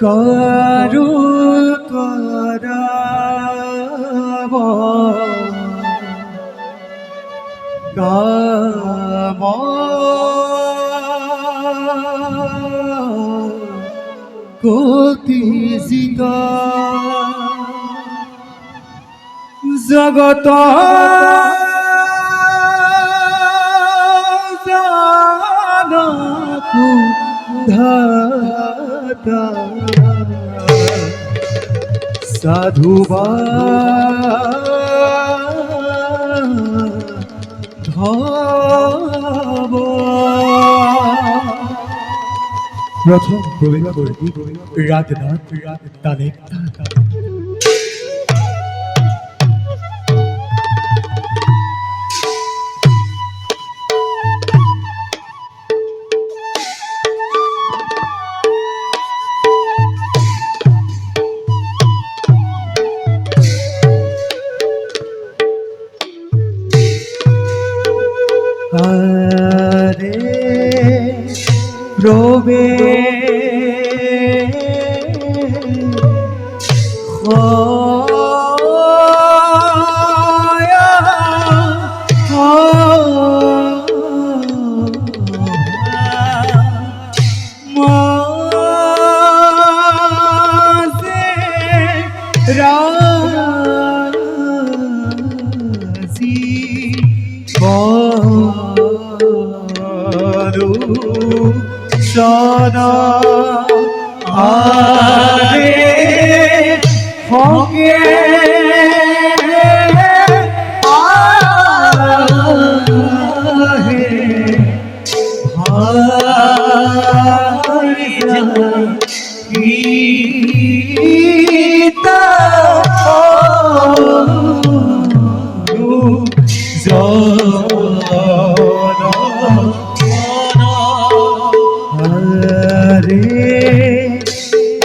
কারু করাব কাম কতিজিত জগত জানকু ধাতা সাধুবা ধব প্রথম প্রবেশ করবি রাতনাথ তালে আরে প্রবে সনা আরে ফকে আহে ভারি গীতা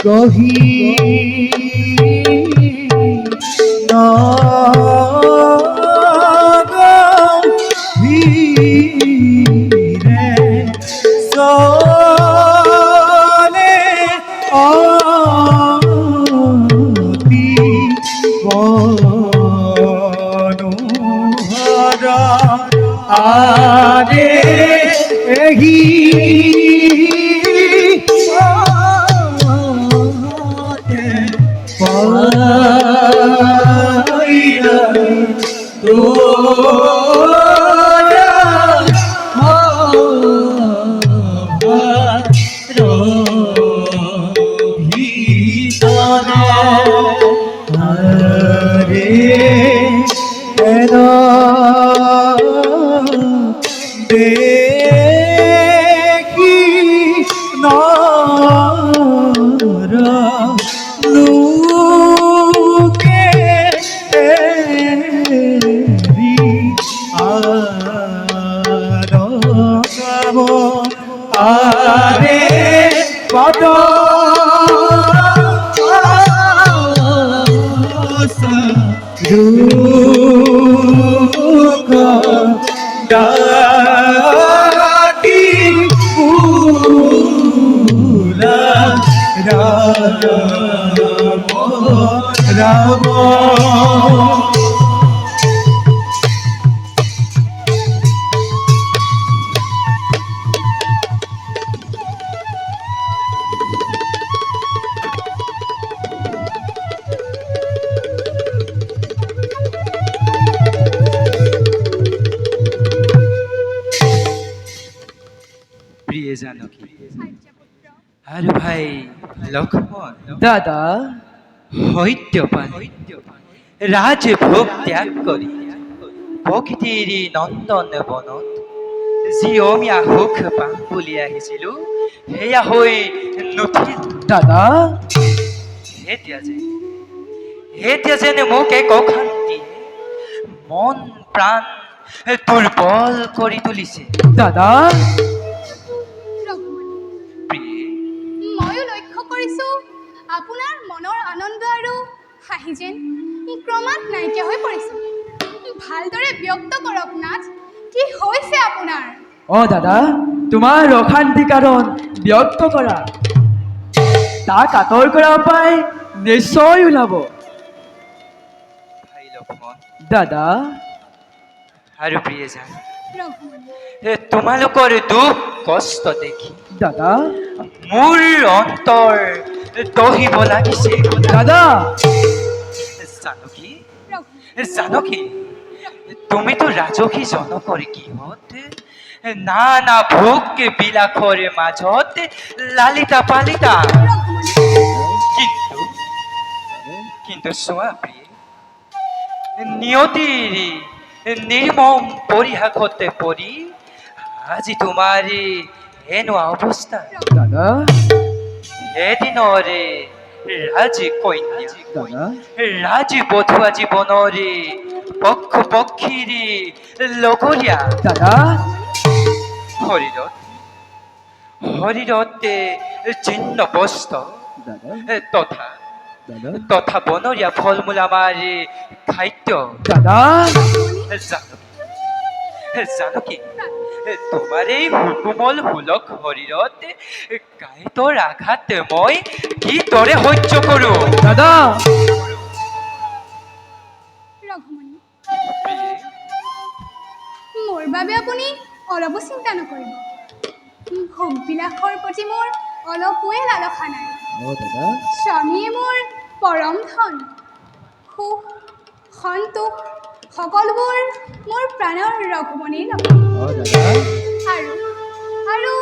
কহি নগীরে চলে অতি মনোহরা আরে এহি পাইলা তোরা ভিতরে আরে এরা দেখি নরা লুকে এরি আরগাব আরে পদ রূপ ডাকি ফুলা রাম প্রিয় জানকী আর ভাই লক্ষ্মণ দাদা হৈত্যপান রাজভোগ ত্যাগ কৰি প্ৰকৃতিৰ নন্দন বনত যি অমিয়া সুখ পাম বুলি আহিছিলো সেয়া হৈ নুঠিল। দাদা এতিয়া যেন মোক এক অশান্তি মন প্ৰাণ দুৰ্বল কৰি তুলিছে। দাদা ময়ো লক্ষ্য কৰিছোঁ আপোনাৰ মনৰ আনন্দ আৰু হাঁহি যেন ক্ৰমাৎ নাইকিয়া হৈ পৰিছে। ভালদৰে ব্যক্ত কৰক নাথ, কি হৈছে আপোনাৰ? অ দাদা, তোমাৰ অশান্তি কাৰণ ব্যক্ত কৰা, তাক আঁতৰ কৰা উপায় নিশ্চয় ওলাব। ভাই লক্ষ্মণ দাদা, আৰু প্ৰিয়জন, ৰঘুমণি, তোমালোকৰ দুখ কষ্ট দেখি দাদা, মোৰ অন্তৰ দহিব লাগিছে। দাদা, জানকী, ৰঘুমণি, জানকী, তুমিতো ৰাজসী জনকৰ গৃহত নানা ভোগ বিলাসৰ মাজত লালিতা পালিতা, ৰঘুমণি, কিন্তু কিন্তু চোৱা প্ৰিয়ে, নিয়তিৰ নিৰ্মম পৰিহাসতে পৰি আজি তোমাৰ এনে অৱস্থা। দাদা, এদিনৰে ৰাজকন্যা দাদা, ৰাজবধুৱা জীৱনৰে পক্ষ পক্ষীৰ লগৰীয়া দাদা, শৰীৰত শৰীৰতে চিহ্ন বস্ত্ৰ দাদা, তথা দাদা, তথা বনৰীয়া ফল মূল আমাৰ খাদ্য। দাদা, জানকী, তোমাৰ এই সুকোমল সুলভ শৰীৰত কাঁইটৰ আঘাত মই কিদৰে সহ্য কৰো? দাদা, ৰঘুমণি, মোৰ বাবে আপুনি অলপো চিন্তা নকৰিব। ভোগবিলাসৰ প্ৰতি মোৰ অলপোৱে লালসা নাই। অ দাদা, স্বামীয়ে মোৰ পৰম ধন, সুখ সন্তোষ সকলোবোৰ মোৰ প্ৰাণৰ ৰঘুমণিৰ লগত। অ দাদা, আৰু আৰু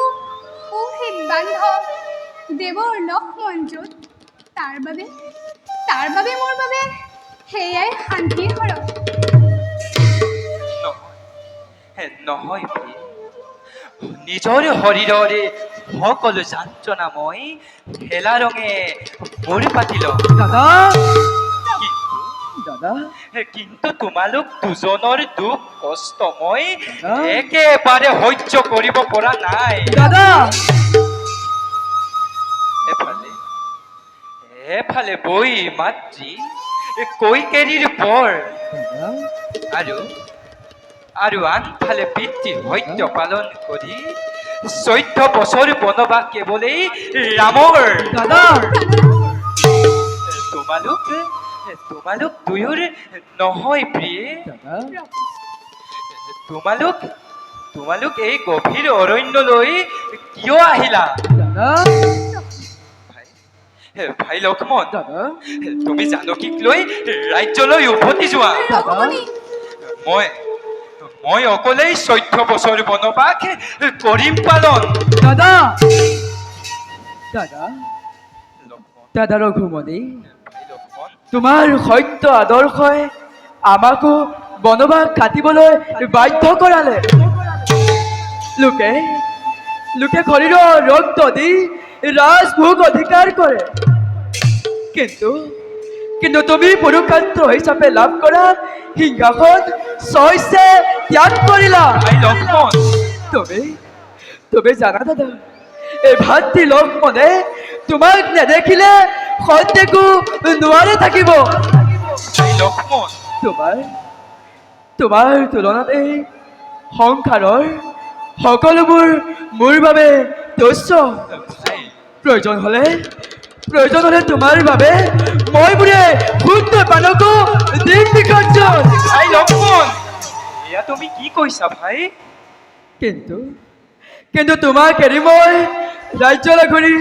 সুহিত বান্ধৱ দেৱৰ লক্ষ্মণজোত, তাৰ বাবে মোৰ বাবে সেয়াই শান্তিৰ হৰণ। নহয় প্ৰিয়ে, নিজৰ শৰীৰৰে সকলো যান্ত্ৰণা মই হেলা ৰঙে মোৰ পাতি লওঁ। দাদা, কিন্তু দাদা, কিন্তু তোমালোক দুজনৰ দুখ কষ্ট মই দাদা। একেবাৰে সহ্য কৰিব পৰা নাই। দাদা, এফালে এফালে বৈ মাতৃ কৈকেৰীৰ বৰ দাদা, আৰু আৰু আনফালে পিতৃ সত্য পালন কৰি 14 বছৰ বনবাস কেৱলেই ৰামৰ। দাদা, তোমালোক তোমালোক দুয়োৰ নহয় প্ৰিয়ে, দাদা, তোমালোক তোমালোক এই গভীৰ অৰণ্যলৈ কিয় আহিলা? দাদা, ভাই ভাই লক্ষ্মণ, দাদা, তুমি জানকীক লৈ ৰাজ্যলৈ উভতি যোৱা। ৰঘুমণি, মই অকলেই 14 বছৰ বনবাস কৰিম পালন। দাদা, দাদা, লক্ষ্মণ, দাদা ৰঘুমণি, ভাই লক্ষ্মণ, তোমাৰ সত্য আদৰ্শই আমাকো বনবাস কাটিবলৈ বাধ্য কৰালে। লোকে লোকে শৰীৰৰ ৰক্ত দি ৰাজভোগ অধিকাৰ কৰে, কিন্তু কিন্তু তুমি পুৰুষাৰ্থ হিচাপে লাভ কৰা সিংহাসন স্বইচ্ছে ত্যাগ কৰিলা। ভাই লক্ষ্মণ, তুমি তুমি জানা দাদা, এই ভাতৃ লক্ষ্মণে তোমাক নেদেখিলে সন্তেকো নোৱাৰে থাকিব। ভাই লক্ষ্মণ, তোমাৰ তোমাৰ তুলনাত এই সংসাৰৰ সকলোবোৰ মোৰ বাবে তুচ্ছ। ভাই প্ৰয়োজন হলে তোমাৰ বাবে মই বোৰে শুদ্ধ পানকো দিন বিসৰ্জন। ভাই লক্ষ্মণ, এয়া তুমি কি কৈছা ভাই? কিন্তু কিন্তু তোমাক এৰি মই ৰাজ্যলৈ ঘূৰি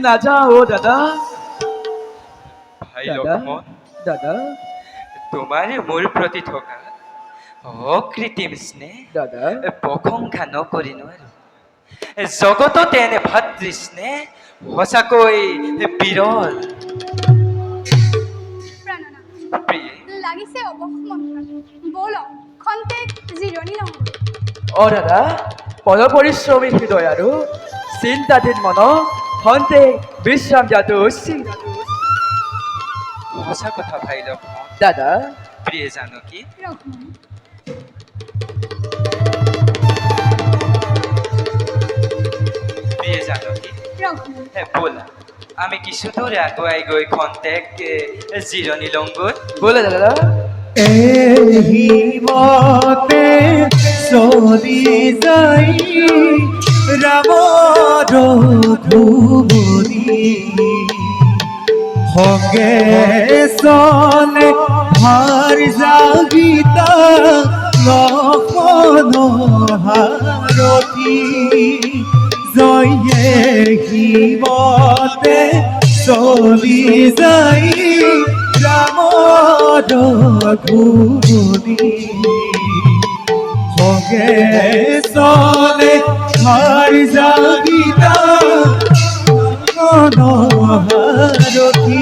নাযাওঁ। অ দাদা, ভাই দাদা, লক্ষ্মণ, দাদা, তোমাৰ মোৰ প্ৰতি থকা অকৃত্ৰিম স্নেহ দাদা, প্ৰশংসা নকৰি নোৱাৰো। জগততে এনে ভাতৃ স্নেহ সঁচাকৈ বিৰল। প্ৰাণনাথ, প্ৰিয়ে, লাগিছে অৱসমন্থন। ব'লক খন্তেক জিৰণি লওঁ। অ দাদা, পদ পৰিশ্ৰমী হৃদয় আৰু চিন্তাধীন মন হন্তে বিশ্ৰাম দিয়াটো উচিত। সঁচা কথা ভাই লক্ষ্মণ। দাদা, প্ৰিয়ে জানকী, ৰঘুমণি, প্ৰিয়ে জানকী, ৰঘুমণি, ব'লা আমি কিছু দূৰ আগুৱাই গৈ খন্তেক জিৰণি লওঁগৈ। বলে দাদা। এহি মতে চলি যাই রামৰ ঘুমনি সঙ্গে চলে ভাৰ জাগিতা লক্ষণ হাৰথি জয়ে শিৱতে চলি যাই ৰামৰ ঘুমনি সঙ্গে চলে ভাৰ জাগিতা হাৰথি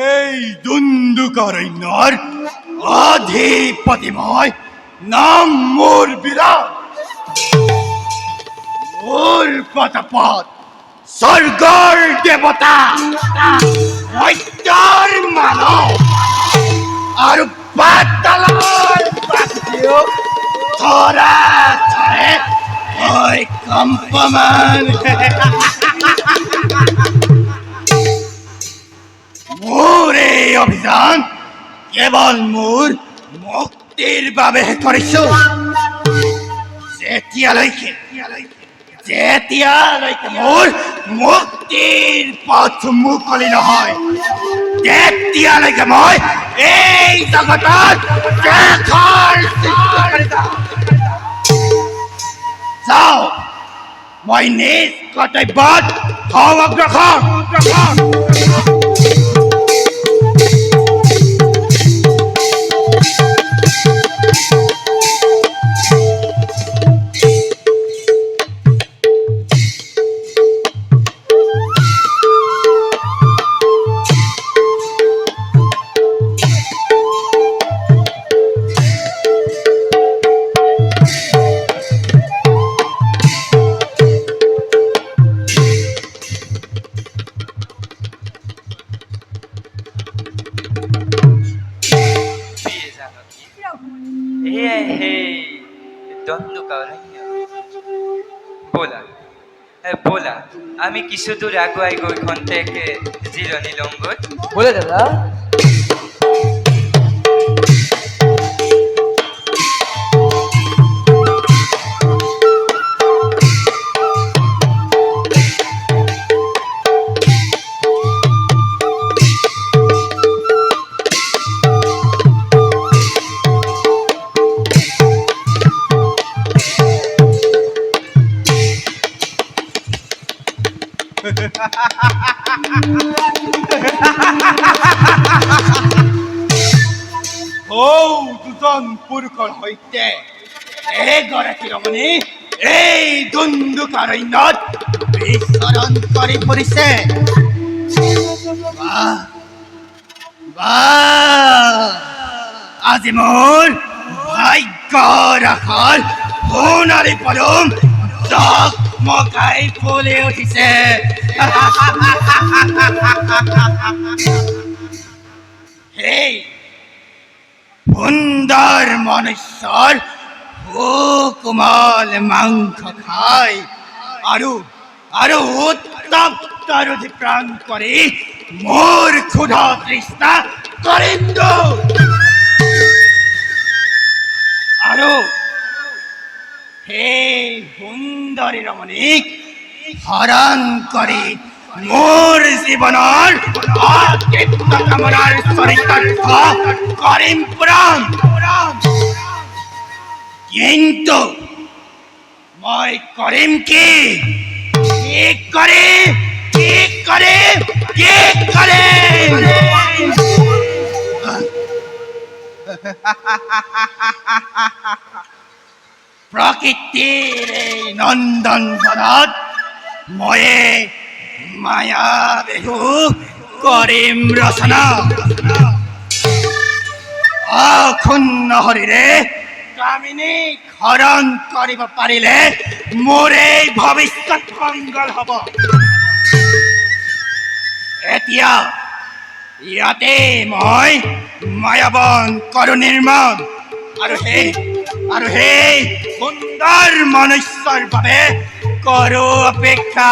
এই দুন্দুকারণ্যর অধিপতিময় নাম মোর বিরাট মোর পথপথ স্বর্গর দেবতা মৈত্যার মানব আর পাতালার পাখিও ধরা ধরে ওই কম্পমান মোর এই অভিযান কেবল মোর মুক্তিৰ বাবে কৰিছো যেতিয়ালৈকে মোৰ মুক্তিৰ পথ মুকলি নহয় তেতিয়ালৈকে মই এই জগতত দেশৰ সৃষ্টি কৰি যাম। যাওঁ মই নিজ কৰ্তব্যত হওঁ অগ্ৰসৰ। বলা আমি কিছু দূর আগুয়াই গই খন্তেক জিরনি লঙ্গত বলে দাদা দুজন পুৰুষৰ সৈতে এগৰাকী ৰমণী এই দুন্দুকাৰণ্যত বিচৰণ কৰি ফুৰিছে। আজি মোৰ যজ্ঞৰাখৰ সোণালী পদুম জগমগাই ফুলি উঠিছে। সেই সুন্দৰ মনুষ্যৰ সুকোমল মাংস খাই আৰু আৰু উত্তপ্ত ৰুধি প্ৰাণ কৰি মোৰ ক্ষুধা তৃষ্ণা কৰিম আৰু সেই সুন্দৰী ৰমণীক হৰণ কৰি মোৰ জীৱনৰ অতৃপ্ত কামনাৰ চৰিতাৰ্থ কৰিম পূৰণ। কিন্তু মই কৰিম কি কৰিম প্ৰকৃতিৰ এই নন্দন বনত ময়ে মায়া বিহু কৰিম ৰচনা। অক্ষুণ্ণ হৰিৰে কামিনীক হৰণ কৰিব পাৰিলে মোৰ এই ভৱিষ্যত মংগল হ'ব। এতিয়া ইয়াতে মই মায়াবন কৰো নিৰ্মাণ আৰু সেই সুন্দৰ মনুষ্যৰ বাবে কৰো অপেক্ষা।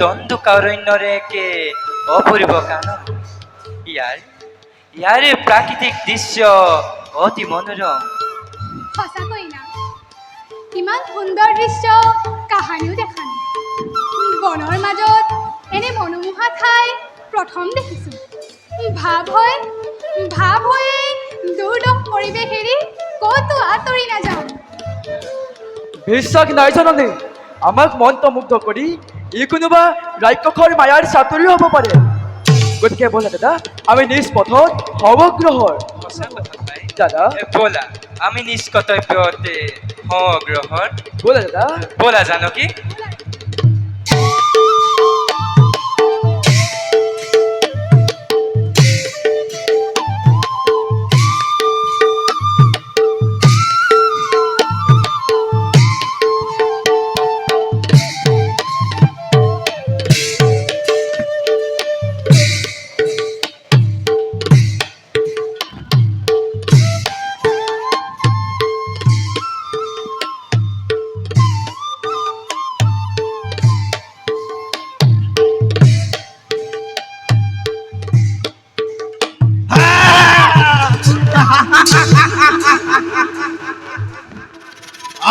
দন্দুকাৰণ্যৰে একে অপূৰ্ব কানন। ইয়াৰে প্ৰাকৃতিক দৃশ্য অতি মনোৰম। সঁচাকৈ না, ইমান সুন্দৰ দৃশ্য কাহানিও দেখা নাই। বনৰ মাজত এনে মনোমোহা ঠাই প্ৰথম দেখিছোঁ। ভাৱ হৈ দুৰ্দম পৰিৱেশ এৰি ক'তো আঁতৰি নাযাওঁ। বিশ্বাস নাই জানানে, আমাক মন্ত্ৰমুগ্ধ কৰি ই কোনোবা ৰাক্ষসৰ মায়াৰ চাতুৰি হ'ব পাৰে। গতিকে ব'লা দাদা, আমি নিজ পথত অগ্ৰসৰ। সঁচা কথা ভাই। দাদা ব'লা আমি নিজ কৰ্তব্যতে অগ্ৰসৰ। ব'লা দাদা। ব'লা জানকী।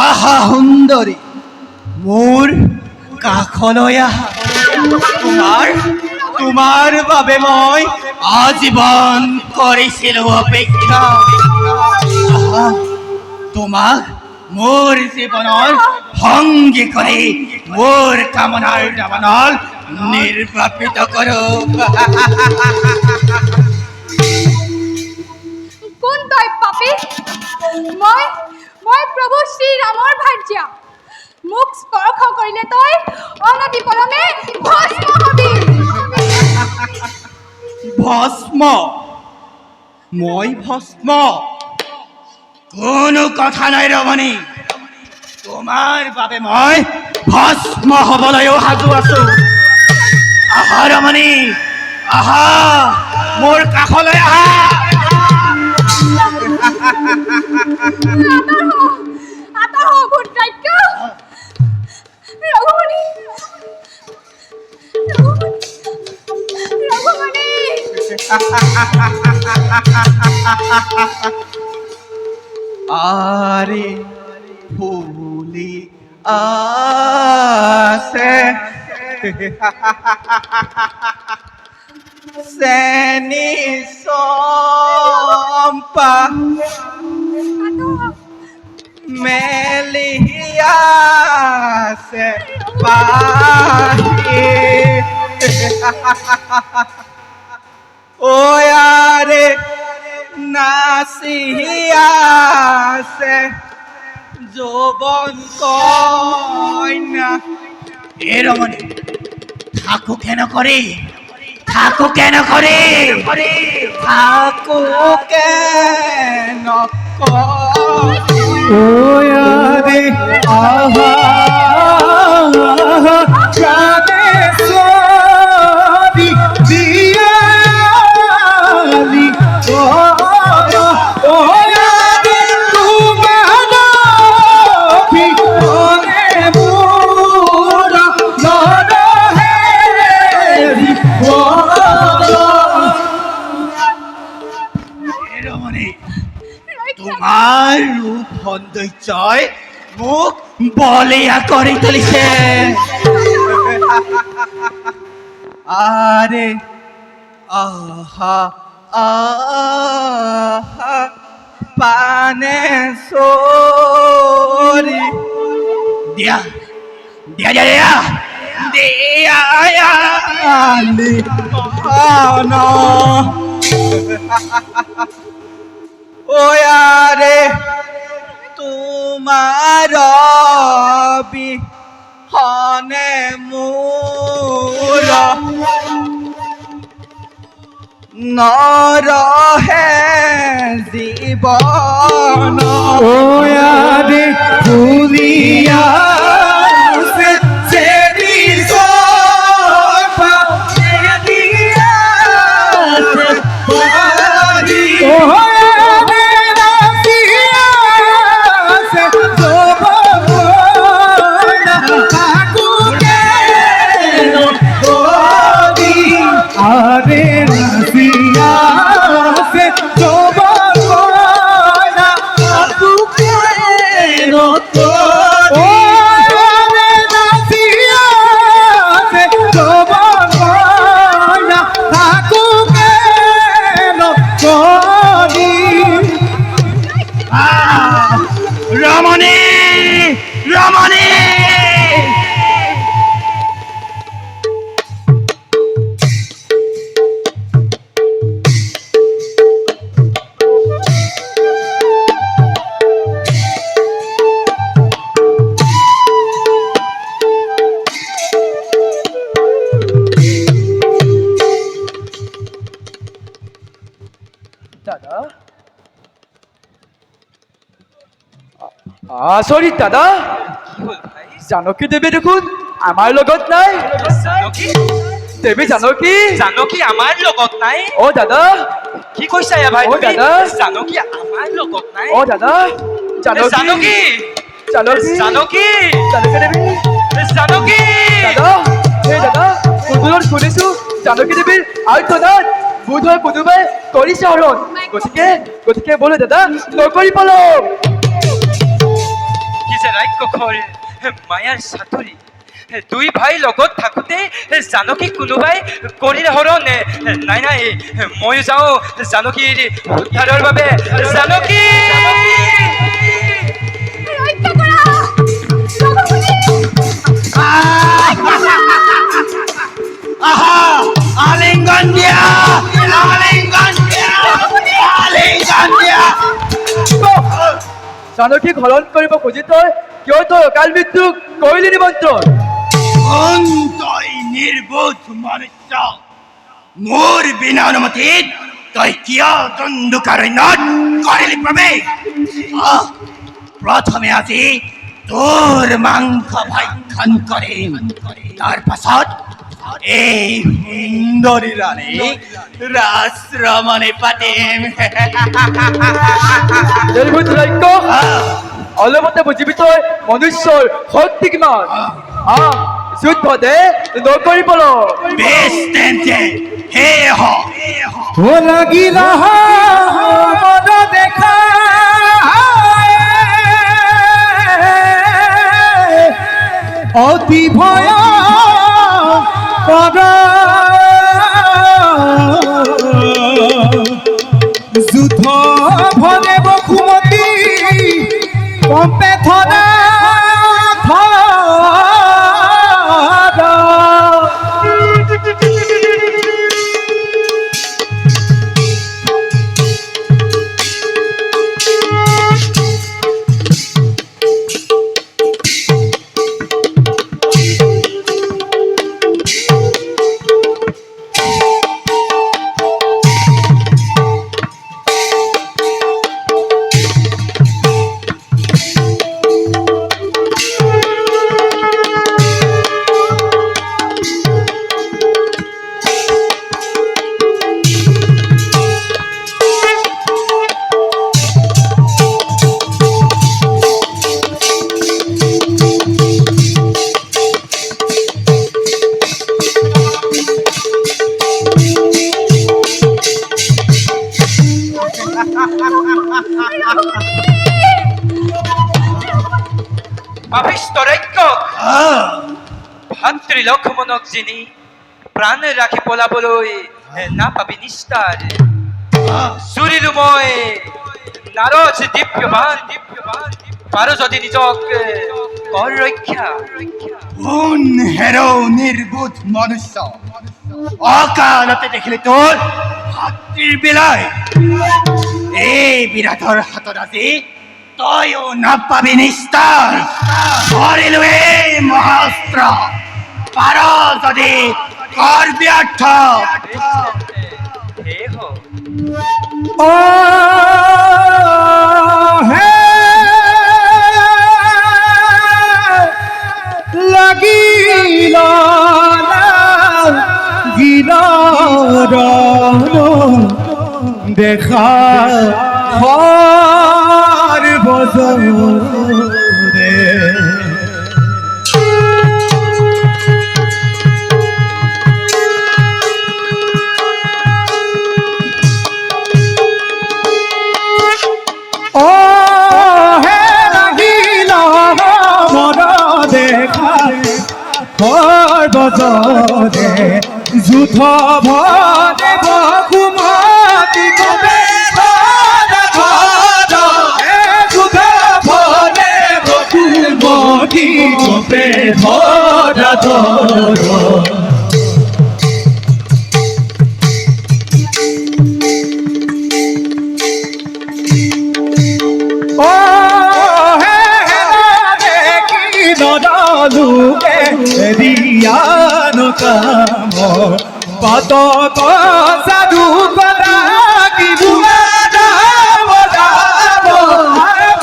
আহা সুন্দৰী, মোৰ কাষলৈ আহা। তোমাৰ বাবে মই আজীৱন কৰিছিলো অপেক্ষা। আহা, তোমাক মোৰ জীৱনৰ সংগী কৰি মোৰ কামনাৰ দামনল নিৰ্বাপিত কৰো। কোন তই পাপী? মই প্ৰভু শ্ৰীৰামৰ ভাৰ্যা। মোক স্পৰ্শ কৰিলে তই অনতি পলমে ভস্ম হবি। ভস্ম? মই ভস্ম? কোনো কথা নাই ৰমণী, তোমাৰ বাবে মই ভস্ম হবলৈও সাজু আছো। আহা ৰমণী, আহা মোৰ কাষলৈ আহা। আঁতৰ হ ভূত ৰাজ্য। ৰঘুমণি, আরে ফুলি আছে চেনি চম্পা মেলিয়াছে পাহি ওয়ারে নাচিয়াছে যৌবন কন্যা এ রমণী থাকো কেন করে থাকো কেন করে থাকো কেন ওয়ারে আহা প্রাণে সরি দিয়ালি ওয়ারে তোমার ভিতরে মোরা লড়হেরি এ রমণী তোমার রূপ সৌন্দর্যই মুখ বলিয়া করে তুলিছে আরে আহা আহা পানে সরি দিয়া দিয়া দিয়া দিয়া দিয়া আলি আনো ওয়ারে তোমার বিহনে মোর নরহে জীবন ওয়ারে ফুলিয়া চেরি চম্পা মেলিয়াছে পাহি ওয়ারে নাচিয়াছে যৌবন থাকো কেন করি আরে নাচিয়াছে যৌবন থাকো কেন করি ওয়ারে নাচিয়াছে যৌবন থাকো কেন করি রমণী রমণী দাদা সরি দাদা কি হল ভাই জানকী দেৱী দেখোন আমাৰ লগত নাই জানকী দেৱী জানকী জানকী আমাৰ লগত নাই অ দাদা কি কৈছা এ ভাই অ, তুমি? দাদা। জানকী আমাৰ লগত নাই অ দাদা জানকী জানকী জানকী জানকী জানকী দেৱী জানকী দাদা হে দাদা সুদূৰত শুনিছো জানকী দেৱীৰ আৰ্তনাদ বোধ হয় কোনোবাই কৰিছে হৰণ গতিকে বোলে দাদা নকৰি পলম কি যে ৰাক্ষসৰ মায়াৰ চাতুৰি দুই ভাই লগত থাকোঁতে জানকী কোনোবাই কৰিলে হৰণ নাই নাই ময়ো যাওঁ জানকীৰ উদ্ধাৰৰ বাবে জানকী ৰক্ষা কৰা ৰঘুপতি! আহা আলিঙ্গন দিয়া আলিঙ্গন দিয়া আলিঙ্গন দিয়া জানকীক হৰণ কৰিব খুজি তই কিয় তই অকাল মৃত্যুক কৰিলি নিমন্ত্ৰণ অন্তই নির্বোধ মনুষ্য মোর বিনা অনুমতিত তই কিয় দণ্ডকারণ্যত কৰিলি প্ৰৱেশ প্ৰথমে আজি তোর মাংস ভক্ষণ কৰিম তাৰ পাছত এই সুন্দরী রানী রাশ্রমণে পাতিম নিৰ্বোধ ৰাক্ষস অলপতে বুজিবি তই মনুষ্যৰ শক্তি কিমান যুদ্ধ দে নকৰি পলম বেশ তেন্তে হে হ ও লাগিল মন দেখা অতি ভয় কর যুদ্ধ ভরে বসুমতী কম্পে ধরা পাপিষ্ঠ ৰাক্ষস ভাতৃ লক্ষ্মণক যিনি প্ৰাণ ৰাখি পলাবলৈ নাপাবি নিষ্ঠাৰ চুৰিলো মই নাৰজ দিব্যবান পাৰ যদি নিজক কৰ ৰক্ষা কোন হেরো নির্বুধ মনুষ্য অকালতে দেখিলে তোর ভাতৃৰ বিলাই এই বিৰাটৰ হাতত আজি তইও নাপাবি নিস্তাৰ ধৰিলো এই মহাস্ত্ৰ পাৰ যদি কৰ ব্যৰ্থ হে হওক ও হে লাগিল গিলার দেখা হর বজরে ও হে লাগিল মন দেখায় হর বজরে যুদ্ধ ভরে বসুমতী কবে যুদ্ধ ভরে বসুমতী কবে ধরা ধর ও হে দেখি নদলুকে রিয়ান কাম পাত সাধু কলা কি বুড়াব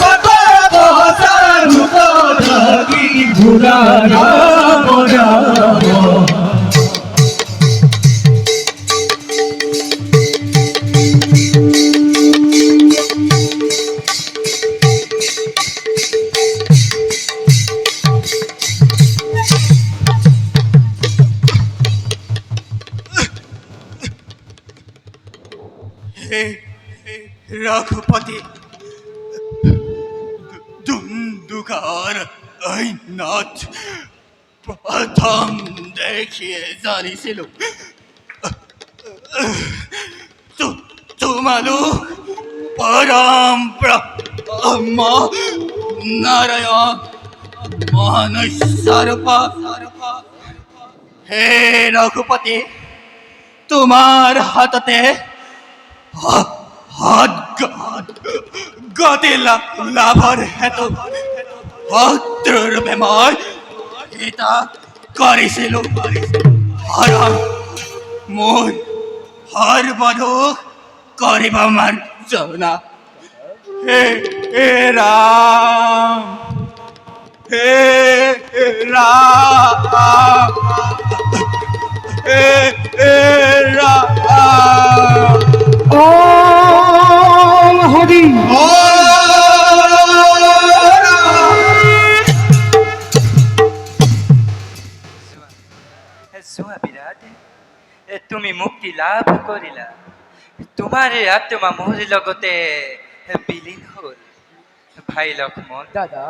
পাত সাধু কলা কি বুড়াব রঘুপতি দুন্দুকার নাথ প্রথম দেখিয়ে জানিছিল তোমালোক পরম ব্রহ্ম নারায়ণ মনুষ্যরূপ হে রঘুপতি তোমার হাততে গতি লাভর হেতু ভদ্ররূপে মই এটা করিছিল হরণ মোৰ সৰ্বদোষ কৰিব মাৰ্জনা হে ৰাম হে ৰাম হে রাম ও হরি চোৱা বিৰাট তুমি মুক্তি লাভ কৰিলা তোমাৰ আত্মা মোৰ লগতে বিলীন হ'ল ভাই লক্ষ্মণ দাদা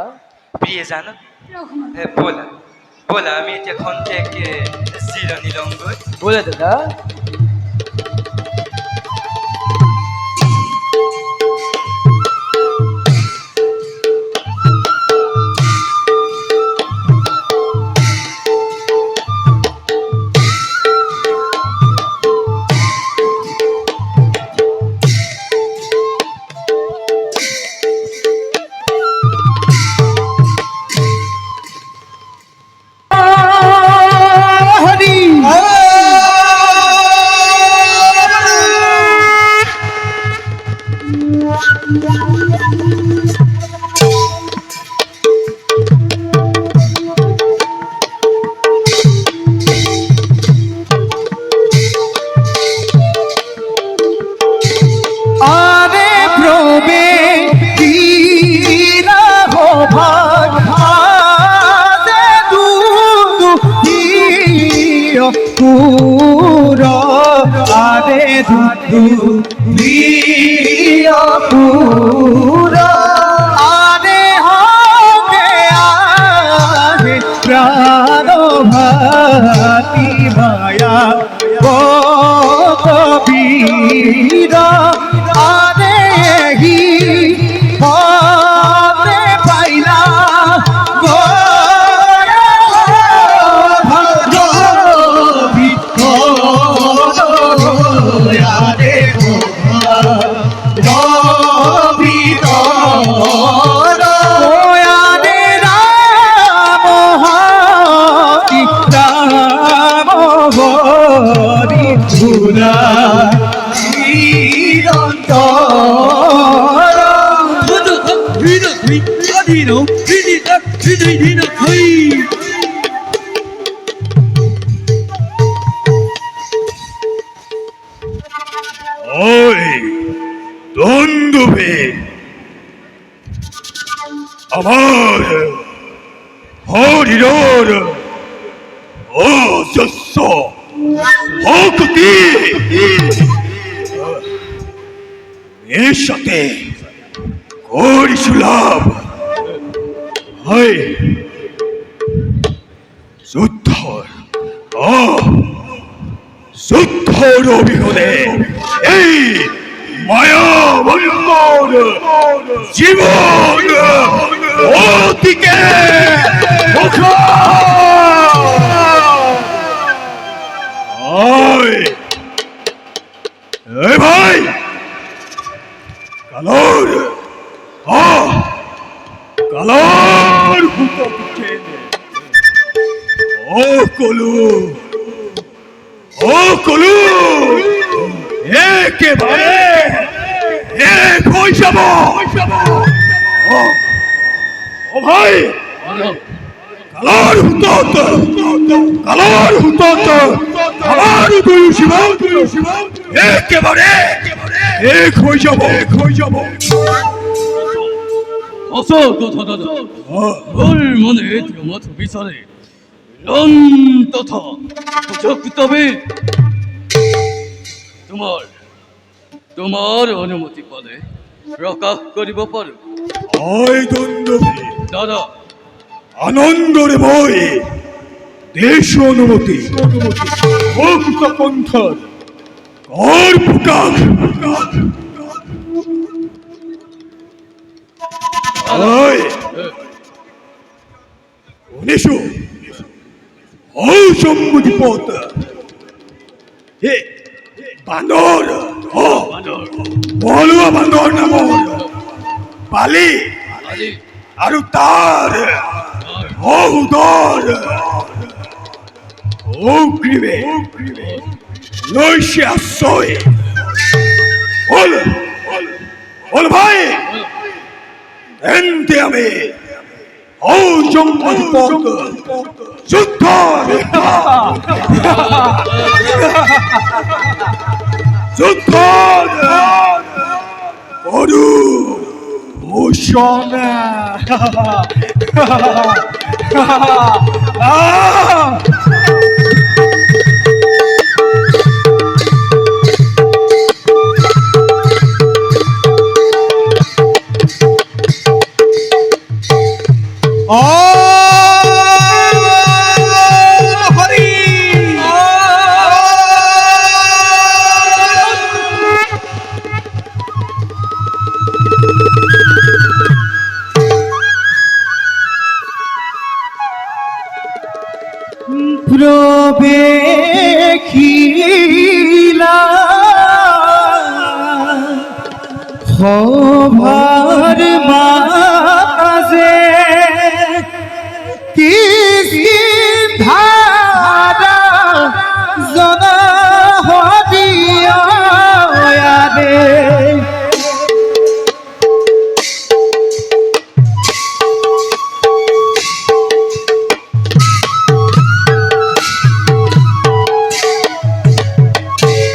প্ৰিয়ে জানক ৰঘুমত ব'লা ব'লা আমি এতিয়া খন্তেক জিৰণি লওঁগৈ বলে দাদা হরি আরে প্রবে কিরা হো ভাগ আদে দুদু দিও পুরো আরে দুদু দিও পুরো আরে হবে আরে প্রাণ ভাতি মায়া কবীর আরে হি হবে পাইলা ভগবী আরে আরে রাম হরি রাম হরি পুরা ওই দ্বন্দ্বে আমার হরির অজস্র ভক্তি এর সাথে করিস লাভ হয় যুদ্ধর যুদ্ধর অভিহনে এই মায়া বন্ধর জীবন অতিকে ভাই কালোর কালোর ও কলু ও কলু একেবারে এক হয়ে যাব ও ভাই কালার হুতত আমার দুই শিব একেবারে এক হয়ে যাব 어서도 더더더 얼마나 애들마 비싸네 넌 떠타 부적부터비 তোমার অনুমতি পালে রক্ষা করিব পারো আয় দ্বন্দ্বী দাদা আনন্দরে বই দেশ অনুমতি ভক্ত পন্থর কর প্রকাশ আয় উনিশো ও সম্মতি পথ হে বান্দর ও বলুয়া বান্দর নাম পালি আলি আৰু তাৰ অহুদৰ অগ্ৰিমে লৈছে আশ্ৰয় বল ভাই তেন্তে আমি ঔজম্বদীপক যুদ্ধ যুদ্ধ কৰো ঘোষণা সভার মাঝে কিসকিন ধারা জনা হদিয়া রে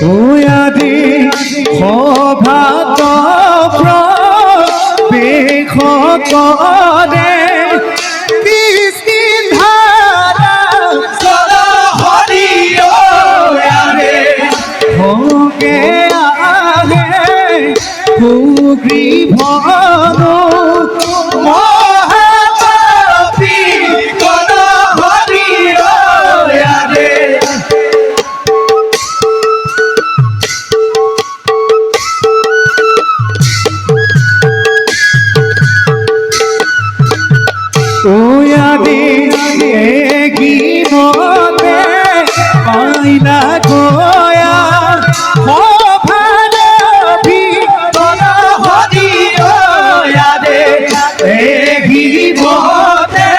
ওয়াদে সভাত বেশ কৰে কিসকিন ধাৰা জনা হদিয়া রে ভোগে আহে সুগ্রীভন মহাপাপী গণ হদিয়া রে ওয়াদে গিমতে পাইলা গয়া ভালো ভিতর হদিয়া রে গিমতে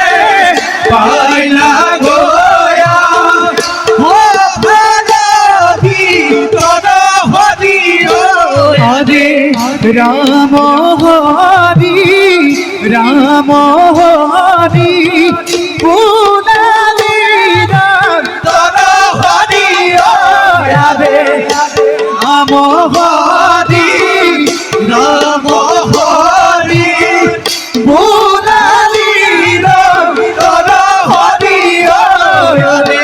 পাইলা গয়া ভালো ভিতর হদিয়া রে রাম হরি রাম হরি পুনালি তর হরি রে রাম হরি রাম হরি পুনালি তর হরি রে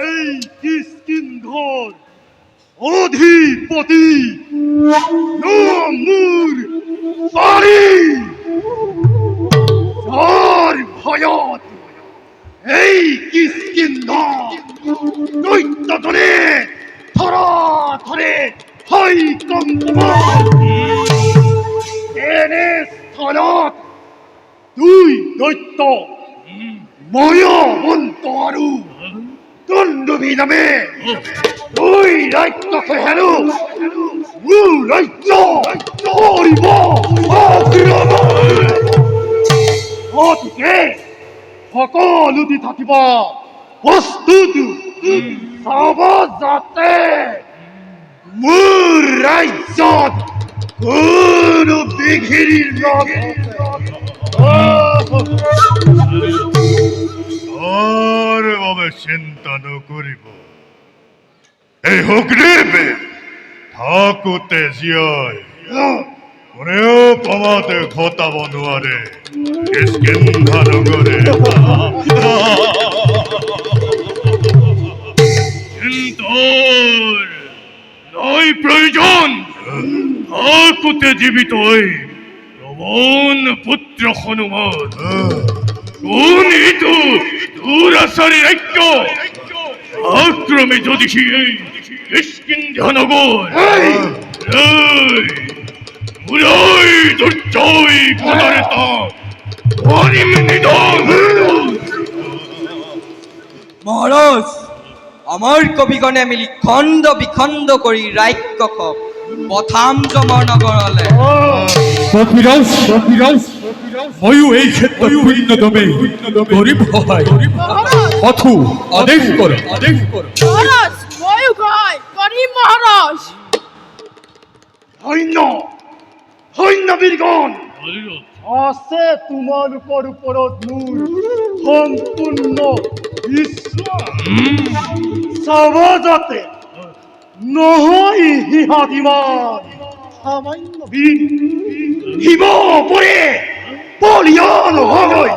এই কিষ্কিন্ধর অধিপতি নমুর পারি যার ভয়ত এই কিষ্কিন্ধর দৈত্য ধরে থরা ধরে হয় কম্পমান এনে স্থানত দুই দৈত্য ময়বন্ত আৰু দণ্ডবী নামে দুই ৰাজ্যকে হেনো মোৰ ৰাজ্য কৰিব আক্ৰমণ। গতিকে সকলো দি থাকিব বস্তুটো চাব যাতে মোৰ ৰাজ্যত কোনো বিঘিনি আর বাবে চিন্তা নকৰিব এই অগ্নিবে থাকোতে জীয়াই কোনেও প্ৰমাদে ঘটাব নোৱাৰে কিষ্কিন্ধা নগৰে চিন্তাৰ নাই প্ৰয়োজন থাকোতে জীৱিত হৈ প্ৰবন পুত্ৰ হনুমান কোন ইটো দুরাচারী রাজ্য আক্রমে যদি কিষ্কিন্ধা নগর মুরাই দুর্জয় কোনারে তা অনিম নিধন। মহারাজ আমার কবিগণে মিলি খণ্ড বিখণ্ড কৰি ৰাক্ষসক প্ৰথম জমৰ নগৰলে কপিৰাজ ময়ো এই ক্ষেত্ৰত পুণ্যদমে গরিব হয় অথু আদেশ কর মহারাজ ময়ূর হয় করিম মহারাজ সৈন্য সৈন্য বীরগণ আছে তোমালোকৰ ওপৰত মোৰ সম্পূৰ্ণ বিশ্বাস চাব যাতে নহয় সিহঁতিমান সামান্য বীৰ শিৱ পৰে বলিয়ান হৈ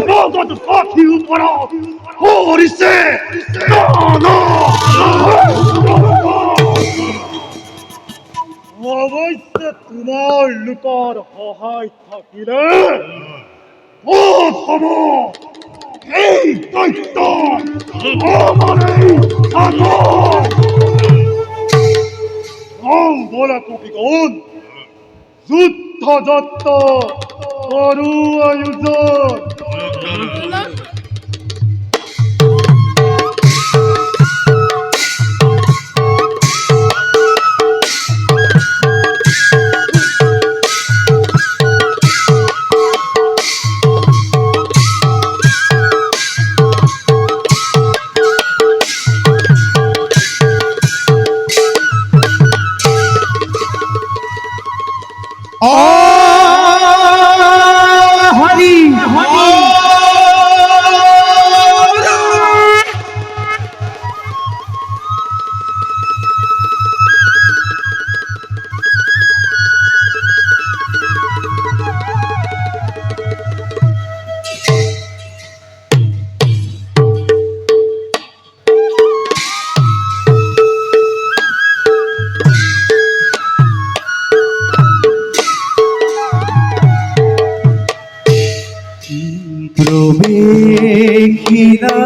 জগত পাঠিৰ ওপৰত কৰিছে অৱশ্যে তোমালোকৰ সহায় থাকিলে ক'ত হ'ব এই দৈত্য আমাৰ এই বলা কবিগণ, যুদ্ধ যত্ত করু আয়োজন। হরি হরি প্রবেশিলা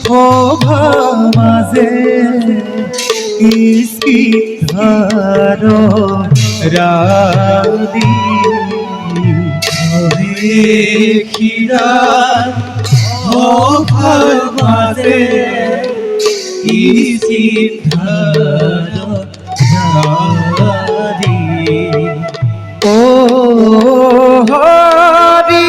সভা মাঝে কিস্কিধার রাধি প্রবেশিলা সভা মাঝে কিস্কিধার রাধি ও হরি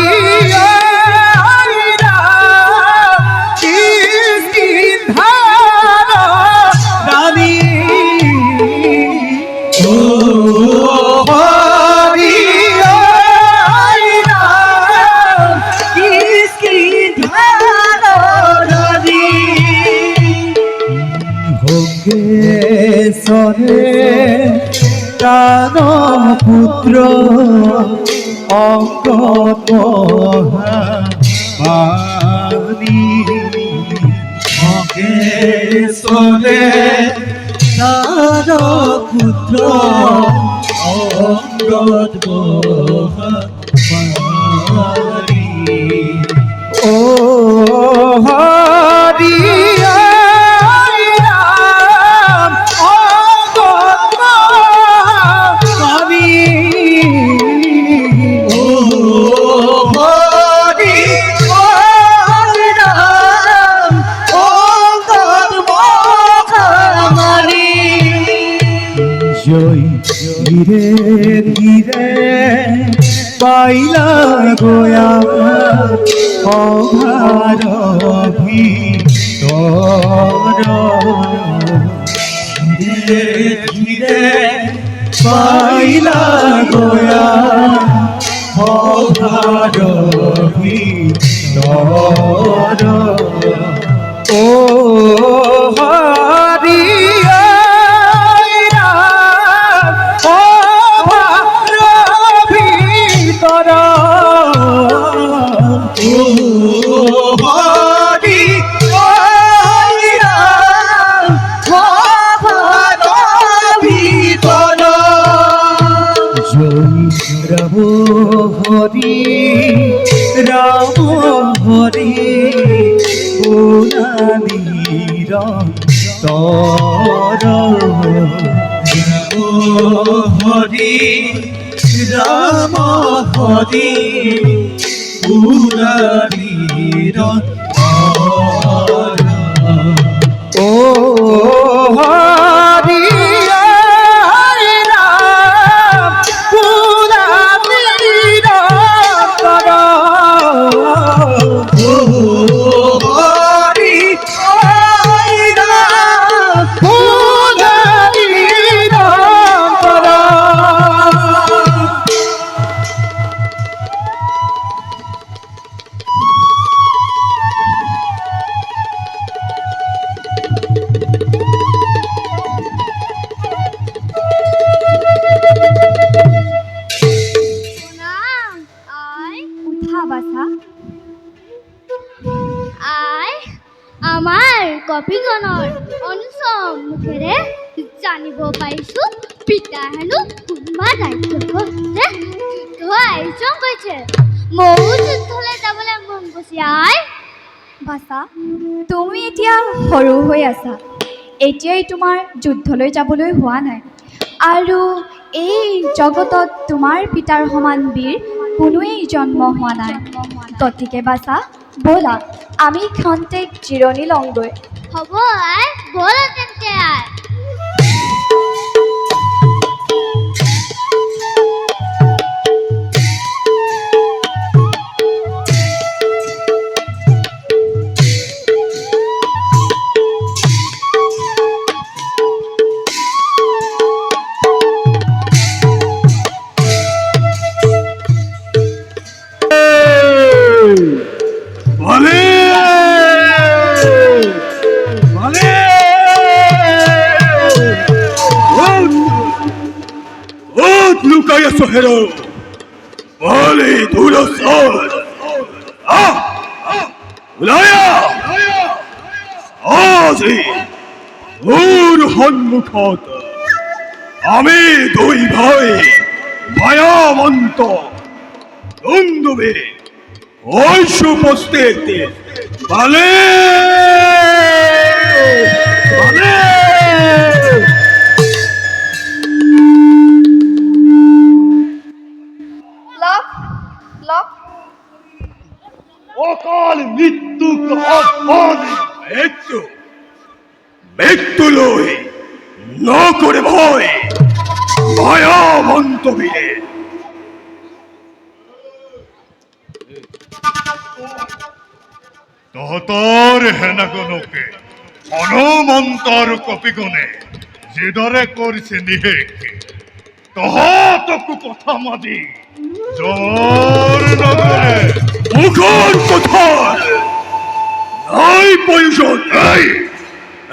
প্রাণ পুত্র অঙ্গদ মহামানি মহেশ্বরে প্রাণ পুত্র অঙ্গদ মহামানি ও হরি ধীরে ধীরে পাইলা গোয়া অভার ভিতর ধীরে ধীরে পাইলা গোয়া অভার ভিতর ও হরি হরি রাম হরি পুরাণীর তর হরি রাম হরি পুরাণীর তর ও হরি কপিগণৰ অনুচম মুখেৰে জানিব পাৰিছো পিতা হেনো কোনোবা দায়িত্বতে যুদ্ধ আয়োজন কৰিছে। ময়ো যুদ্ধলৈ যাবলৈ মন গৈছে। আই বাছা, তুমি এতিয়া সৰু হৈ আছা, এতিয়াই তোমাৰ যুদ্ধলৈ যাবলৈ হোৱা নাই। আৰু এই জগতত তোমাৰ পিতাৰ সমান বীৰ কোনোৱেই জন্ম হোৱা নাই। গতিকে বাছা, ব'লা আমি ক্ষন্তেক জিৰণি লওঁগৈ। হ'ব আই, ব'লা তেন্তে আই। বলে বলে লুকাই আছো হেরো বলে দূর আজি ওর সন্মুখত আমি দুই ভাই মায়ামন্ত দুন্দুবে ঐশ উপস্থিত বলে বলে লক লক অকাল মৃত্যু আহ্বানে মৃত্যু মৃত্যু লই ন করে ভয় মায়ামন্ত বীরে তহতৰ হেনাগনকে হনুমন্তৰ কপিগণে যিদৰে কৰিছে নিশেষ তহতকো কথা মাতি জৰ নগৰে মুখৰ কথাৰ নাই প্ৰয়োজন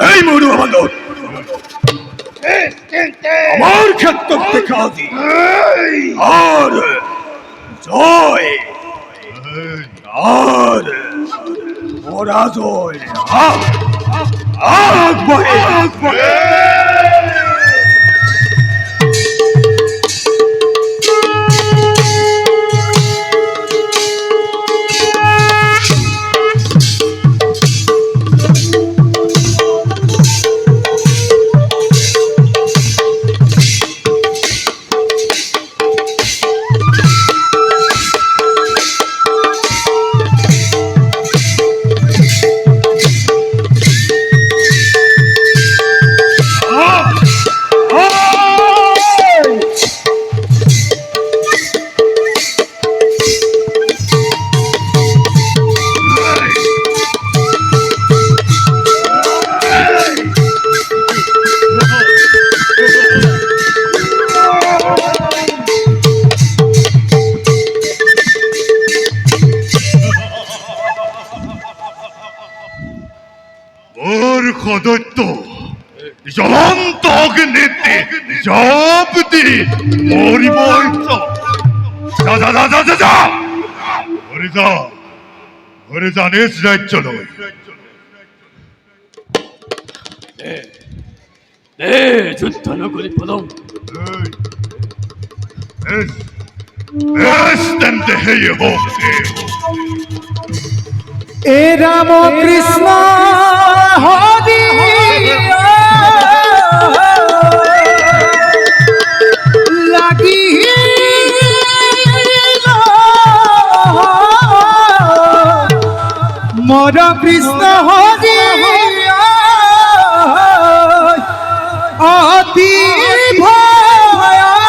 এই মৰু আমানত আমার ক্ষেত্র দেখা দি আর জয় আর পরাজয় আগবাড়ে আগবাড়ে দৈত্য জ্বলন্ত অগ্নিতে জপ দি মরিব যা যা যা যা যা যা ঘরে যা ঘরে যা নিজ রাজ্য নয় যুদ্ধ নগরী পদম বেশ তেমতে হেয়ে হোক এ রাম কৃষ্ণ হরি লাগি মর কৃষ্ণ হরি অতি ভয়ঙ্কর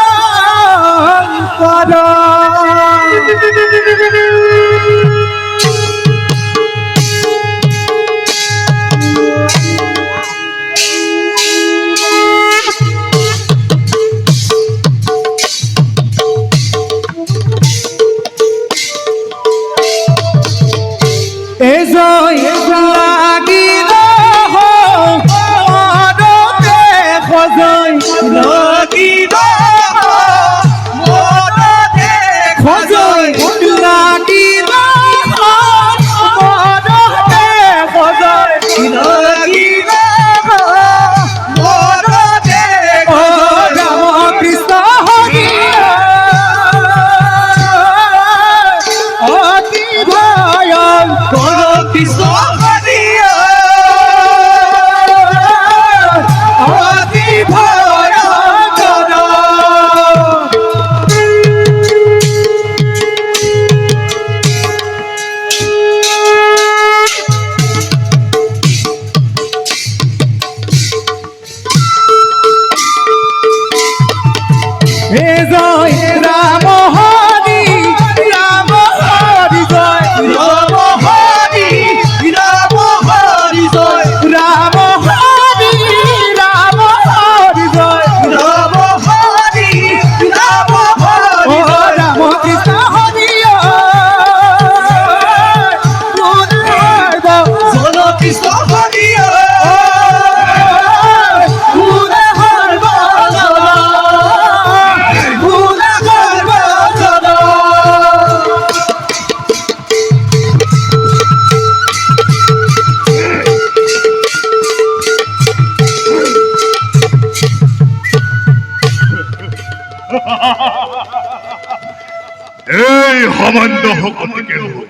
এই সামান্য শকতকে লৈ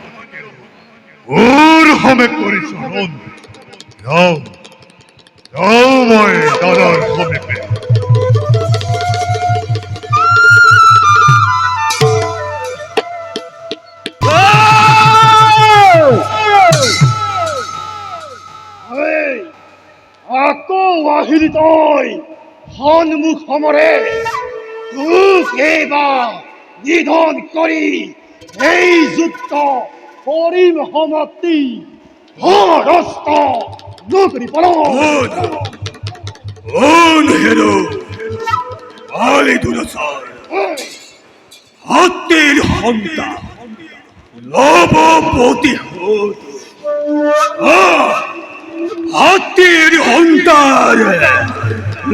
ওর হমে কৰি চৰণ যাওঁ যাওঁ মই দাদাৰ সমীপে আকৌ আহিলি তই সন্মুখ সমৰে তোক এইবাৰ নিধন কৰি এই যুদ্ধ কৰিম সমাপ্তি হৰস্ত নকৰি হেৰো আলি দুলাচাৰ হাতীৰ সন্তান লব প্ৰতিশোধ হাতীৰ সন্তান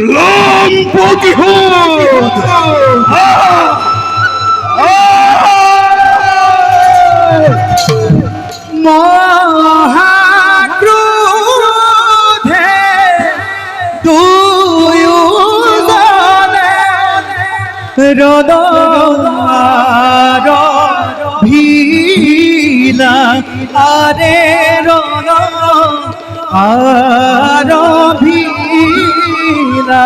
লম প্ৰতিশোধ মহাক্ৰোধে দুয়োজনে ৰদৰ ভিলা আৰে ৰ ভিলা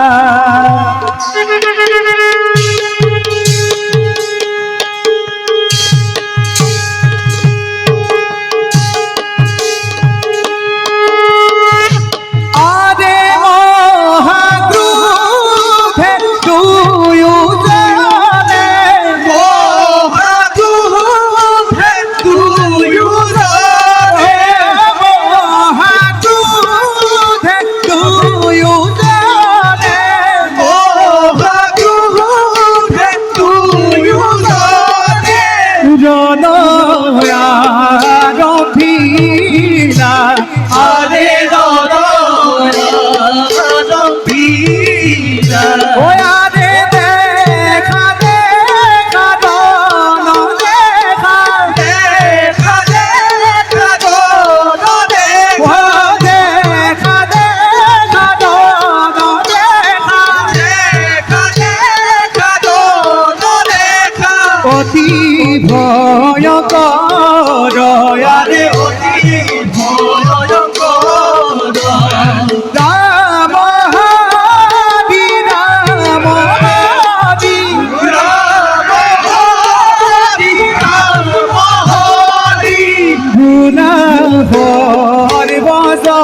আরে মহাক্ৰোধে দুয়োজনে মহাক্ৰোধে দুয়োজনে মহাক্ৰোধে দুয়োজনে মহাক্ৰোধে দুয়োজনে ৰণয়াৰ ভিলা আৰে ওয়ারে দেখা দেখা দন দেখা দেখা দেখা দন দেখা দেখা দেখা দন দেখা দেখা দেখা দন দেখা অতি ভয়ঙ্কর আরে অতি ভয়ঙ্কর রাম হাবি রাম হাবি রাম হাবি রাম হাবি গুনাহ বজন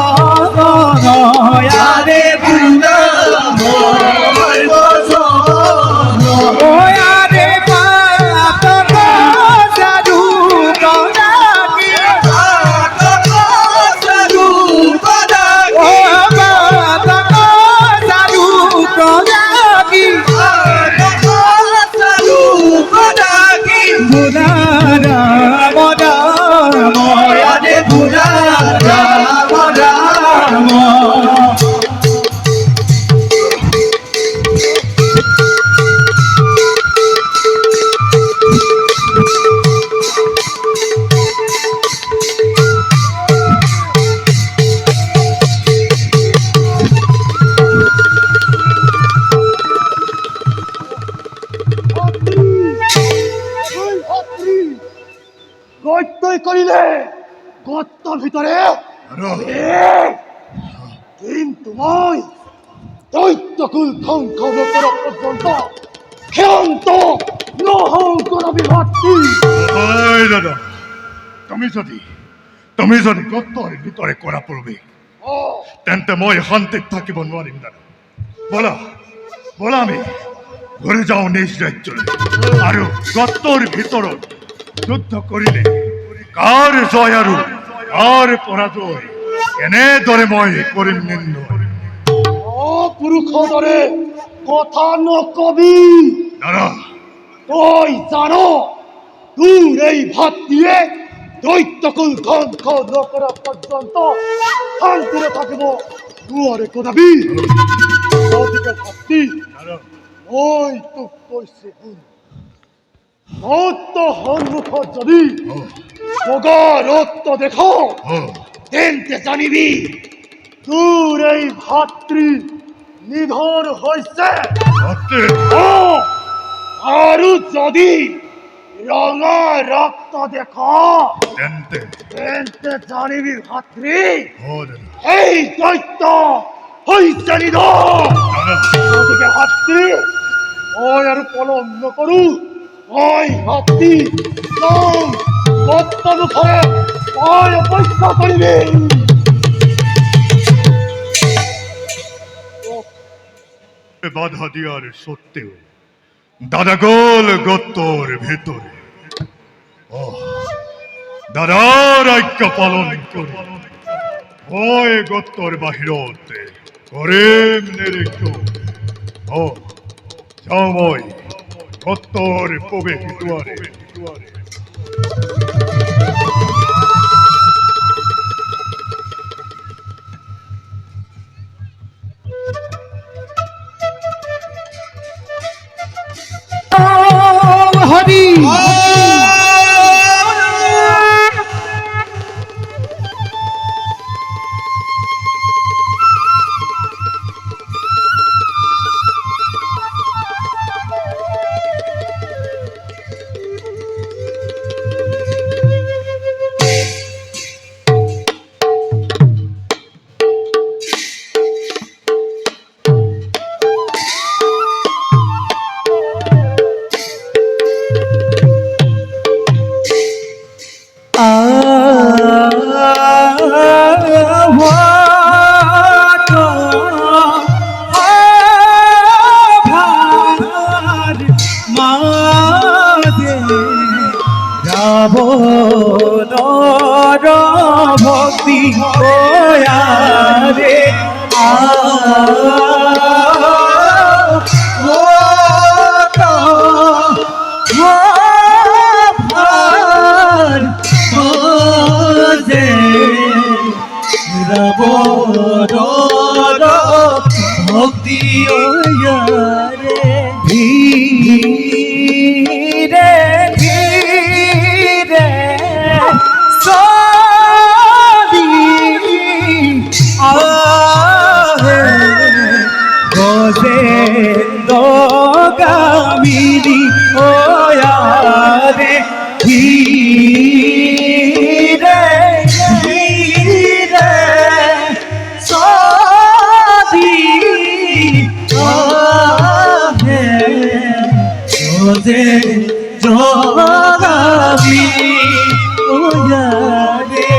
আরে গুনাহ বজন ওয়ারে পাপ সাধু কনাকি পাপ সাধু কনাকি ও পাপ সাধু কনাকি পাপ সাধু কনাকি গুনারা মরা ময়ারে গুনারা মরা গত্যই কৰিলে গত্তৰ ভিতৰে কিন্তু মই দৈত্যকুল ধ্বংস নকৰা পৰ্যন্ত ক্ষান্ত নহওঁ কৰবি ভাতৃ ঐ দাদা তুমি যদি গত্তৰ ভিতৰে কৰা প্ৰৱেশ তেন্তে মই শান্তিত থাকিব নোৱাৰিম দাদা বলা আমি ঘূৰি যাওঁ নিজ ৰাজ্যলৈ আৰু গত্তৰ ভিতৰত যুদ্ধ কৰিলে কাৰ জয় আৰু কাৰ পৰাজয় এনেদৰে মই কৰিম নিৰ্ণয় পুৰুষৰ দৰে কথা নকবি দাদা তই জান তোৰ এই ভাতৃয়ে দৈত্যকুল ধ্বংস নকৰা পৰ্যন্ত শান্তিৰে থাকিব নোৱাৰে কদাবি গতিকে ভাতৃ মই তোক কৈছো শুন সন্মুখত যদি বগা ৰক্ত দেখাও তেন্তে জানিবি তোৰ এই ভাতৃ নিধন হৈছে আৰু যদি ৰঙা ৰক্ত দেখ তেন্তে তেন্তে জানিবি ভাতৃ অ' দাদা এই দৈত্য হৈছে নিধন। দাদা গতিকে ভাতৃ মই আৰু পলম নকৰো, মই ভাতৃ যাওঁ সত্যমুখৰে মই অপেক্ষা কৰিবি। বাধা দেওয়ার সত্ত্বেও দাদা গোল গত্তর ভেতরে দাদার আজ্ঞা পালন করে ওই গত্তর বাহিরতে করেম নেরেক্ষ যাওময় গত্তর প্রবেশ দুয়ারে হরি ভক্তি রে ভক্তি ধীরে ধীরে সবি আহে গোবিন্দগামিনী ওয়ারে ধীরে ধীরে সবি আহে গোবিন্দগামিনী ওয়ারে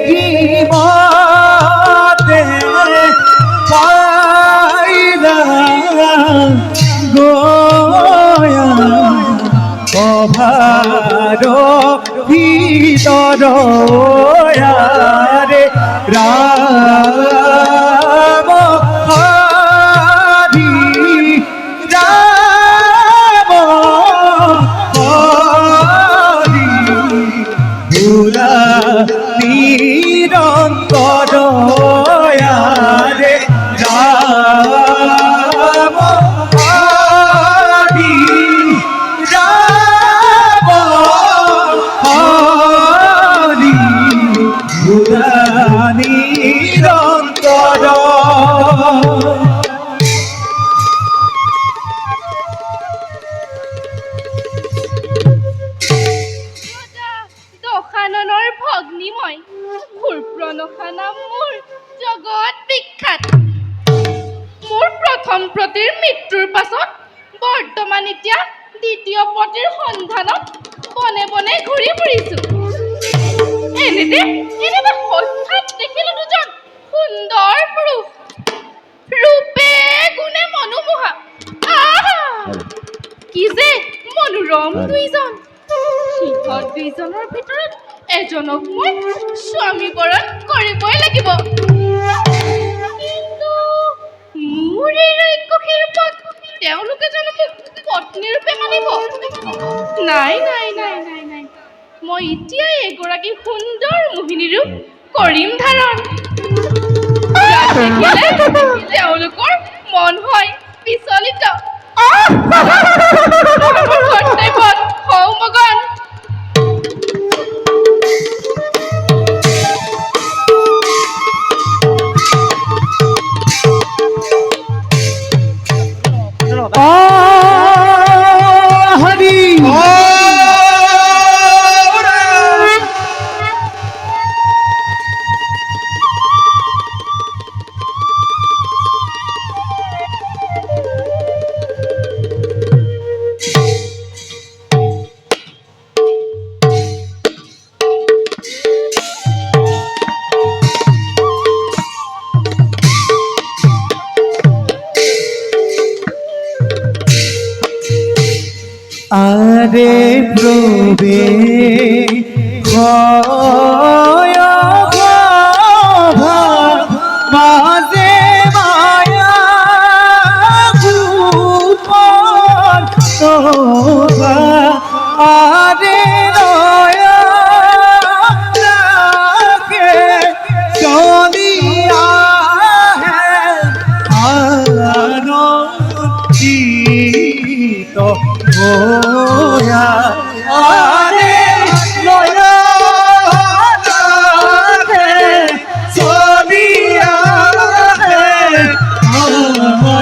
গিবতে পাইলা গোয়া অভার ভিতর রে রাম হরি রাম হরি পুরা নিরন্তর রে রাম হরি রাম হরি পুরা নিরন্তর দশাননৰ ভগ্নী মই ক্ষুৰপ্ৰনখা মোৰ জগত বিখ্যাত। মোৰ প্ৰথম পতিৰ মৃত্যুৰ পাছত বৰ্তমান এতিয়া দ্বিতীয় পতিৰ সন্ধানত বনে বনে ঘূৰি ফুৰিছো। এনেতে হঠাৎ দেখিলো দুজন সুন্দৰ পুৰুষ, ৰূপে গুণে মনোমোহা। আহা! কি যে মনোৰম দুইজন। সিহঁত দুইজনৰ ভিতৰত এজনক মই স্বামীবৰণ কৰিবই লাগিব। কিন্তু মোৰ এই ৰাক্ষসীৰ পদ তেওঁলোকে জানো মোক পত্নী ৰূপে মানিব? নাই নাই নাই নাই নাই, মই এতিয়াই এগৰাকী সুন্দৰ মোহিনী ৰূপ কৰিম ধাৰণ। যাক দেখিলে তেওঁলোকৰ মন হয় বিচলিত। মোৰ কৰ্তব্যত হওঁ মগন। আরে প্রবে মাঝে মায়া ভূপন শোভা আরে নয়া রাখে চলিয়া আনন্দিত হোয়া আরে নয়া রাখে চলিয়া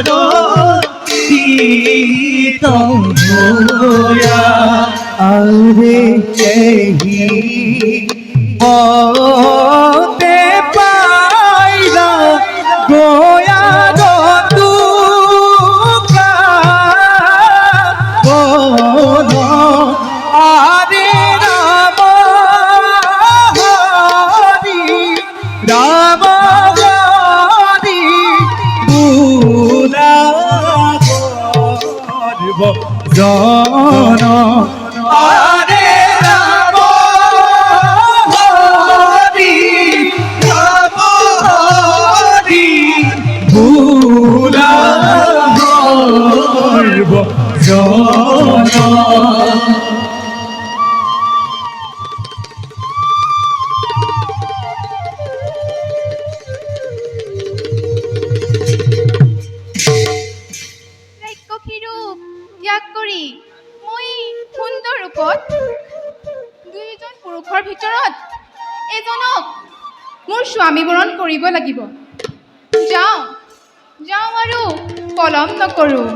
আনন্দিত হোয়া আরে এই পথে পাইলা গোয়া দুকা বল আরে রাম হরি রাম হরি বুলা করব জন আরে রাম হরি রাম হরি বুলা করব জন ৰাক্ষসী ৰূপ ত্যাগ কৰি মই সুন্দৰ ৰূপত দুয়োজন পুৰুষৰ ভিতৰত এজনক মোৰ স্বামী বৰণ কৰিব লাগিব। যাওঁ যাওঁ আৰু পলম নকৰোঁ।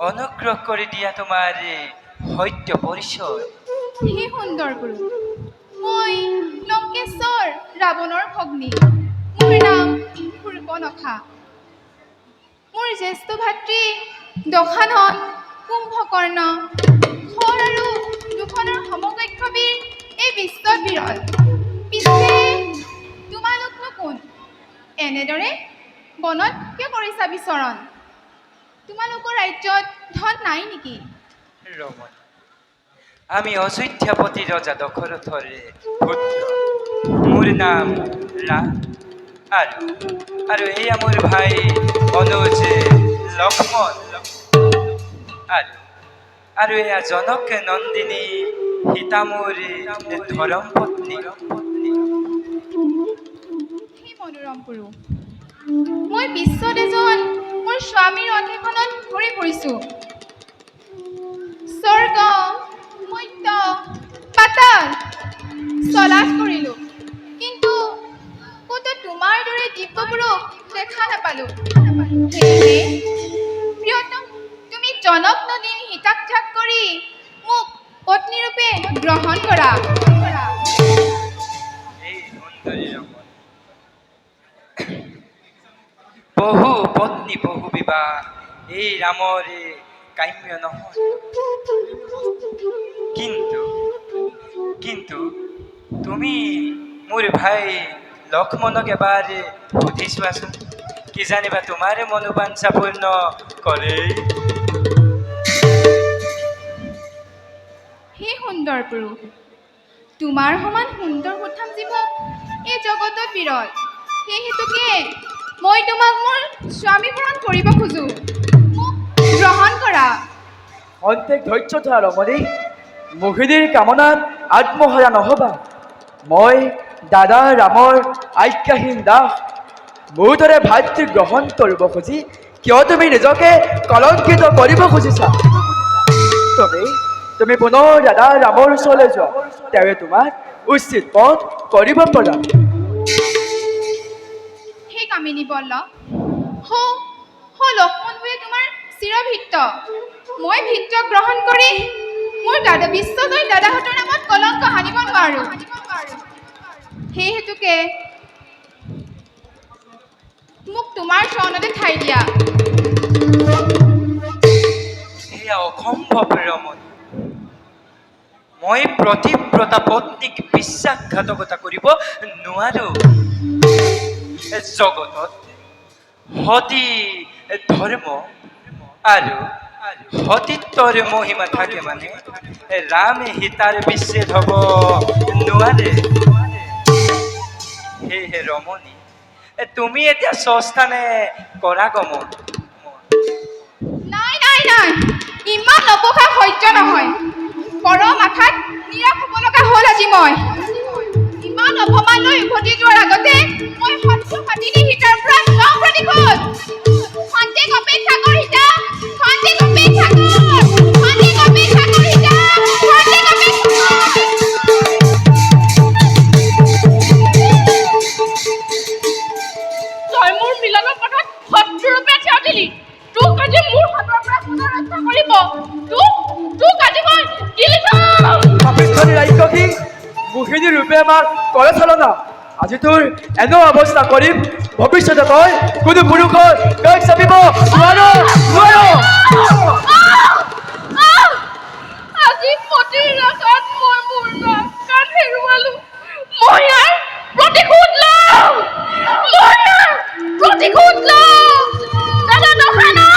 অনুগ্রহ করে দিয়া তোমার সত্য পৰিচয়। হে সুন্দৰ গুৰু, মই লংকেশ্বৰ ৰাৱণৰ ভগ্নী। মোৰ নাম সূৰ্পনখা। মোৰ জ্যেষ্ঠ ভাতৃ দশানন, কুম্ভকৰ্ণ, খৰ আৰু দুখনৰ সমকক্ষ বীৰ এই বিশ্বত বিৰল। পিছে তোমালোকনো কোন? এনেদৰে বনত কিয় কৰিছা বিচৰণ? তোমালোকৰ ৰাজ্যত ধন নাই নেকি? ৰমন, আমি অযোধ্যাপতি ৰজা দশৰথৰ পুত্ৰ। মোৰ নাম ৰাম আৰু এয়া মোৰ ভাই অনুজ লক্ষ্মণ আৰু এয়া জনক নন্দিনী সীতা মোৰ ধৰম পত্নী। সেই মনোৰম গুৰু, মই বিশ্বত এজন মোৰ স্বামীৰ অন্বেষণত ঘূৰি ফুৰিছোঁ। স্বৰ্গ মধ্য পাতাল চলাচ কৰিলোঁ, কিন্তু ক'তো তোমাৰ দৰে দিব্য পুৰুষ দেখা নাপালোঁ। সেয়েহে প্ৰিয়তম, তুমি জনক নন্দিনী সীতাক ত্যাগ কৰি মোক পত্নীৰূপে গ্ৰহণ কৰা। বহু পত্নী বহু বিবাহ এই ৰামৰ কাম্য নহয়। কিন্তু তুমি মোৰ ভাই লক্ষ্মণক এবাৰ সুধি চোৱাচোন, কি জানিবা তোমাৰ মনোবাঞ্ছা পূৰ্ণ কৰে। হে সুন্দৰ পুৰুষ, তোমাৰ সমান সুন্দৰ সুঠাম জীৱ এই জগতত বিৰল। সেই হেতুকে মই তোমাক মোৰ স্বামীকৰণ কৰিব খোজো। মোক গ্ৰহণ কৰা। অন্তেক ধৈৰ্য ধৰা ৰমণী, মোহিনীৰ কামনাত আত্মহাৰা নহবা। মই দাদা ৰামৰ আজ্ঞাহীন দাস। মোৰ দৰে ভাতৃ গ্ৰহণ কৰিব খুজি কিয় তুমি নিজকে কলংকিত কৰিব খুজিছা? তুমি পুনৰ দাদা ৰামৰ ওচৰলৈ যোৱা, তেওঁৱে তোমাক উচিত পথ কৰিব পৰা। সেই কামিনী বল্লভ, লক্ষ্মণ বোৰে তোমাৰ চিৰভিত্ত। মই ভিত্ত গ্ৰহণ কৰি মোৰ বিশ্বজয় দাদাহঁতৰ নামত কলংক সানিব নোৱাৰো। সেই হেতুকে মোক তোমাৰ চৰণতে ঠাই দিয়া। সেয়া অসম্ভৱ ৰমণী। মই প্ৰতিব্ৰতা পত্নীক বিশ্বাসঘাতকতা কৰিব নোৱাৰো। জগতত সতী ধৰ্ম আৰু সতীত্বৰ মহিমা থাকে মানে ৰাম সীতাৰ বিচ্ছেদ হ'ব নোৱাৰে। সেয়েহে ৰমণী, তুমি এতিয়া স্বস্থানে কৰা গমন। নাই নাই নাই, ইমান নপোখা সহ্য নহয়। পৰ মাথাত নিৰাশ হ'ব লগা হ'ল আজি মই। ইমান অপমান লৈ উভতি যোৱাৰ আগতে মই শত্ৰু ফাটিনি সীতাৰ পৰা লওঁ প্ৰতিশোধ। সন্দেহ অপেক্ষা কৰ সীতা, সন্দেহ অপেক্ষা কৰ, সন্দেহ অপেক্ষা কৰ সীতা, সন্দেহ অপেক্ষা কৰ। তই মোৰ মিলনৰ পথত শত্ৰুৰূপে থিয় দিলি। তোক আজি মোৰ হাতৰ পৰা কোনে ৰক্ষা কৰিব? তোক আজি মই গিলি খাম। পাপিষ্ঠনী ৰাক্ষসী, মোহিনী ৰূপে আমাক কৰে চালনা। আজি তোৰ এনে অৱস্থা কৰিম, ভৱিষ্যতে তই কোনো পুৰুষৰ গাত চাপিব নোৱাৰো। আজি পতিৰ আশাত মই মোৰ নাক হেৰুৱালো। মই ইয়াৰ প্ৰতিশোধ লম। দাদা দখানত!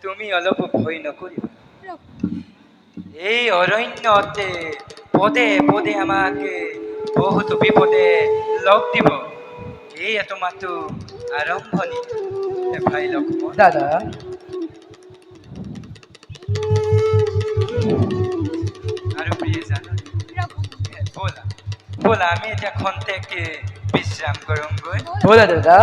তুমি অলপ ভয় নকৰিবা। এই অৰণ্যতে পদে পদে আমাকে বহুত বিপদে লগ দিব। এইটো মাত্ৰ আৰম্ভণি। ভাই লক্ষ্মণ, দাদা, আৰু প্ৰিয় জানো, ব'লা আমি এতিয়া খন্তেক বিশ্ৰাম কৰোঁগৈ। ব'লা দাদা।